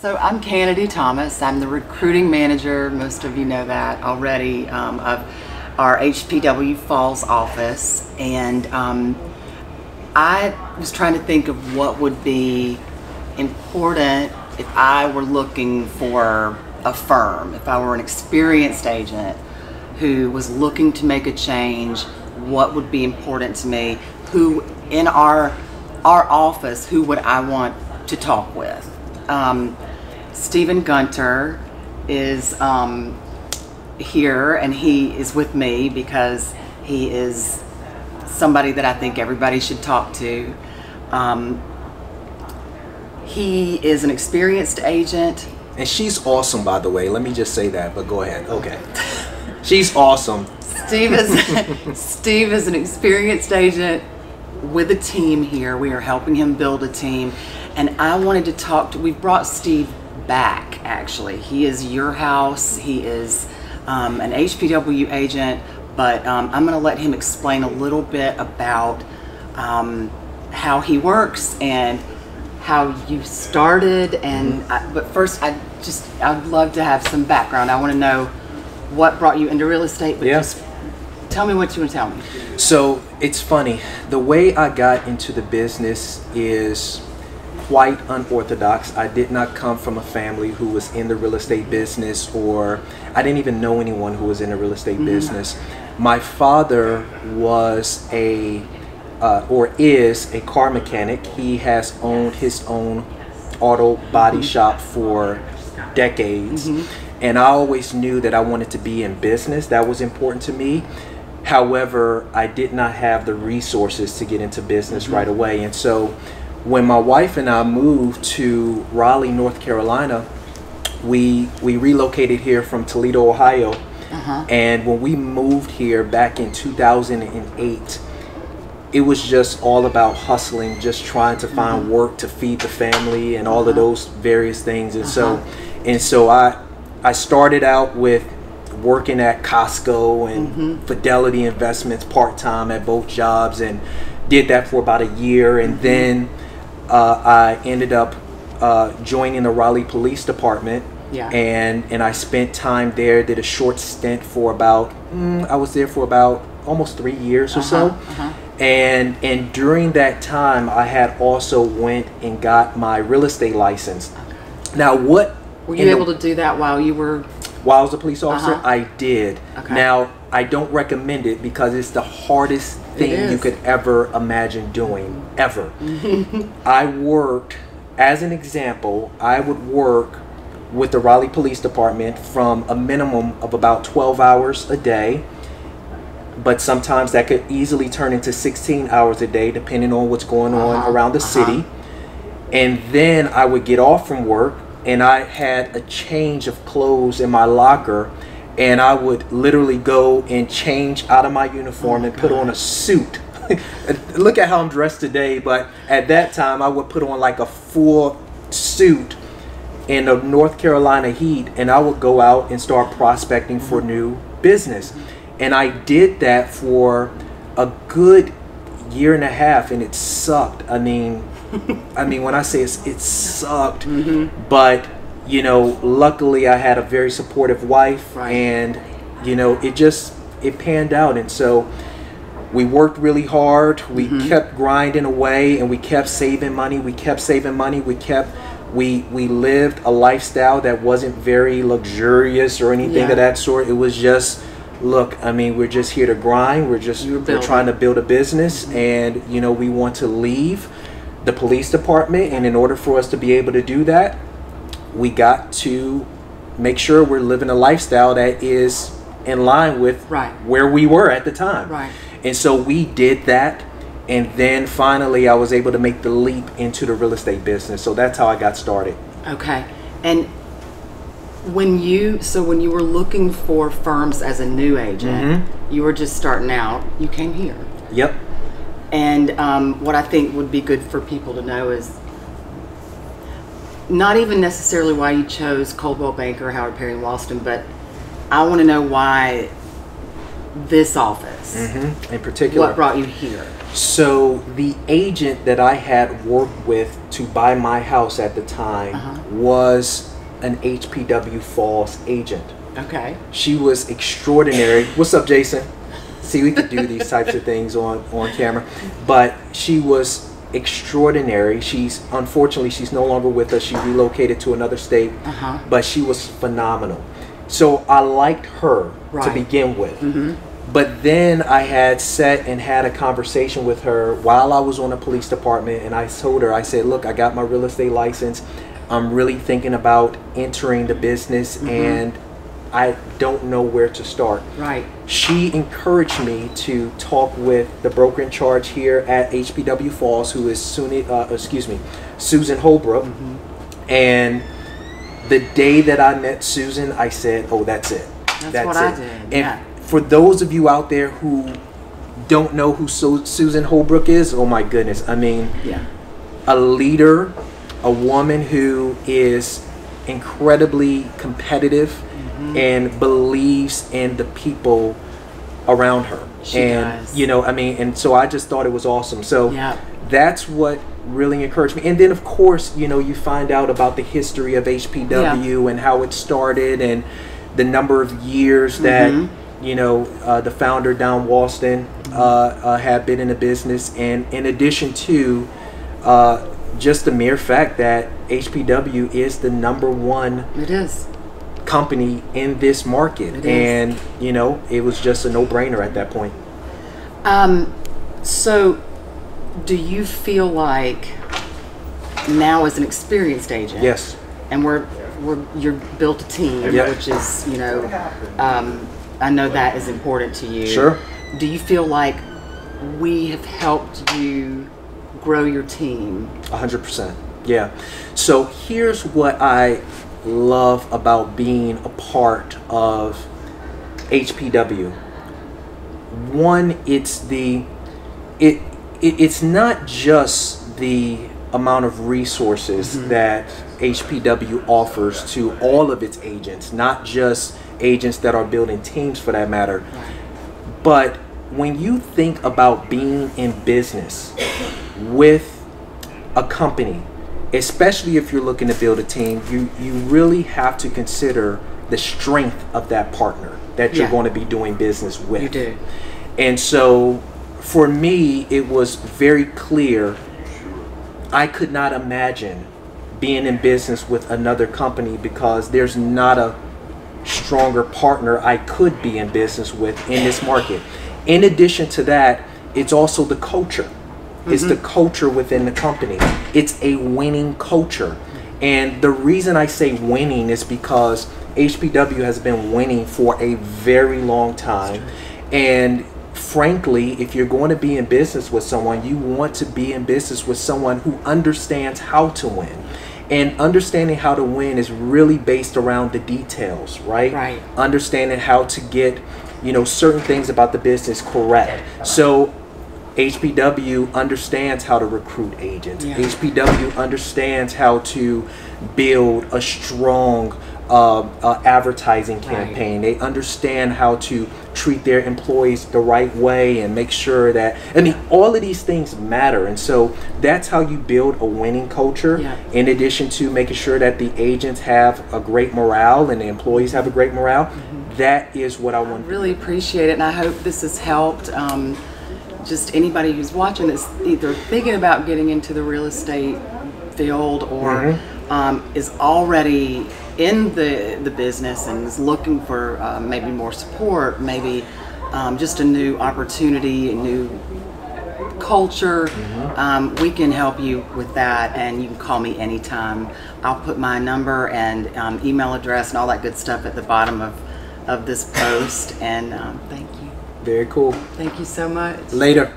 So I'm Kennedy Thomas. I'm the recruiting manager, most of you know that already, of our HPW Falls office. And I was trying to think of what would be important if I were looking for a firm, if I were an experienced agent who was looking to make a change, what would be important to me, who in our office, who would I want to talk with. Stephen Gunter is here, and he is with me because he is somebody that I think everybody should talk to. He is an experienced agent. And she's awesome, by the way. Let me just say that, but go ahead. Okay. She's awesome. Steve is an experienced agent with a team here. We are helping him build a team. And I wanted to talk to, we've brought Steve back, actually. He is your house. He is an HPW agent, but I'm going to let him explain a little bit about how he works and how you started. And but first, I'd love to have some background. I want to know what brought you into real estate, but just tell me what you want to tell me. So it's funny. The way I got into the business is quite unorthodox. I did not come from a family who was in the real estate business, or I didn't even know anyone who was in the real estate business. My father was or is a car mechanic. He has owned his own auto body shop for decades. And I always knew that I wanted to be in business. That was important to me. However, I did not have the resources to get into business right away. And so when my wife and I moved to Raleigh, North Carolina, we relocated here from Toledo, Ohio. And when we moved here back in 2008, it was just all about hustling, just trying to find work to feed the family and all of those various things. And so I started out with working at Costco and Fidelity Investments part-time at both jobs, and did that for about a year. And then I ended up joining the Raleigh Police Department. And I spent time there, did a short stint for about, I was there for about almost 3 years or so. And during that time, I had also went and got my real estate license. Now, what were you able to do that while you were? While I was a police officer, I did. Now, I don't recommend it because it's the hardest thing you could ever imagine doing, ever. I worked, as an example, I would work with the Raleigh Police Department from a minimum of about 12 hours a day. But sometimes that could easily turn into 16 hours a day, depending on what's going on around the city. And then I would get off from work, and I had a change of clothes in my locker, and I would literally go and change out of my uniform and put on a suit. Look at how I'm dressed today, but at that time I would put on like a full suit in the North Carolina heat, and I would go out and start prospecting for new business. And I did that for a good year and a half, and it sucked. I mean, when I say it sucked, but you know, luckily I had a very supportive wife, and you know, it panned out. And so we worked really hard. We kept grinding away, and we kept saving money. We lived a lifestyle that wasn't very luxurious or anything of that sort. It was just, look, I mean, we're just here to grind. We're trying to build a business, and you know, we want to leave the police department. And in order for us to be able to do that, we got to make sure we're living a lifestyle that is in line with where we were at the time. And so we did that. And then finally I was able to make the leap into the real estate business. So that's how I got started. Okay. And when you were looking for firms as a new agent, you were just starting out, you came here. Yep. And what I think would be good for people to know is not even necessarily why you chose Coldwell Banker, Howard, Perrry, and Walston, but I want to know why this office? In particular. What brought you here? So the agent that I had worked with to buy my house at the time was an HPW Falls agent. Okay. She was extraordinary. What's up, Jason? See, we could do these types of things on camera. But she was extraordinary. Unfortunately, she's no longer with us. She relocated to another state. But she was phenomenal. So I liked her to begin with. But then I had sat and had a conversation with her while I was on the police department, and I told her, I said, look, I got my real estate license. I'm really thinking about entering the business, and I don't know where to start. Right. She encouraged me to talk with the broker in charge here at HPW Falls, who is Susan Holbrook. And the day that I met Susan, I said, oh, that's it. That's what I did. And for those of you out there who don't know who Susan Holbrook is, oh my goodness. I mean, a leader, a woman who is incredibly competitive and believes in the people around her. She does. You know, I mean, and so I just thought it was awesome. So that's what really encouraged me. And then of course, you know, you find out about the history of HPW and how it started and the number of years that you know, the founder, Don Walston, had been in the business. And in addition to just the mere fact that HPW is the #1 company in this market. And, you know, it was just a no-brainer at that point. So do you feel like now as an experienced agent, and you're built a team, which is, you know, I know that is important to you. Sure. Do you feel like we have helped you grow your team? 100%. Yeah. So here's what I love about being a part of HPW. One, it's not just the amount of resources that HPW offers to all of its agents, not just agents that are building teams for that matter. But when you think about being in business with a company, especially if you're looking to build a team, you really have to consider the strength of that partner that you're going to be doing business with. You do. And so for me, it was very clear I could not imagine being in business with another company because there's not a stronger partner I could be in business with in this market. In addition to that, it's also the culture. It's the culture within the company. It's a winning culture. And the reason I say winning is because HPW has been winning for a very long time. And frankly, if you're going to be in business with someone, you want to be in business with someone who understands how to win. And understanding how to win is really based around the details, right? Right. Understanding how to get, you know, certain things about the business correct. So HPW understands how to recruit agents. HPW understands how to build a strong advertising campaign. They understand how to treat their employees the right way and make sure that, I mean, all of these things matter. And so that's how you build a winning culture, in addition to making sure that the agents have a great morale and the employees have a great morale. That is what I want. I really appreciate it, and I hope this has helped just anybody who's watching this, either thinking about getting into the real estate field or is already in the business and is looking for maybe more support, maybe just a new opportunity, a new culture. We can help you with that, and you can call me anytime. I'll put my number and email address and all that good stuff at the bottom of this post. And thank you. Very cool. Thank you so much. Later.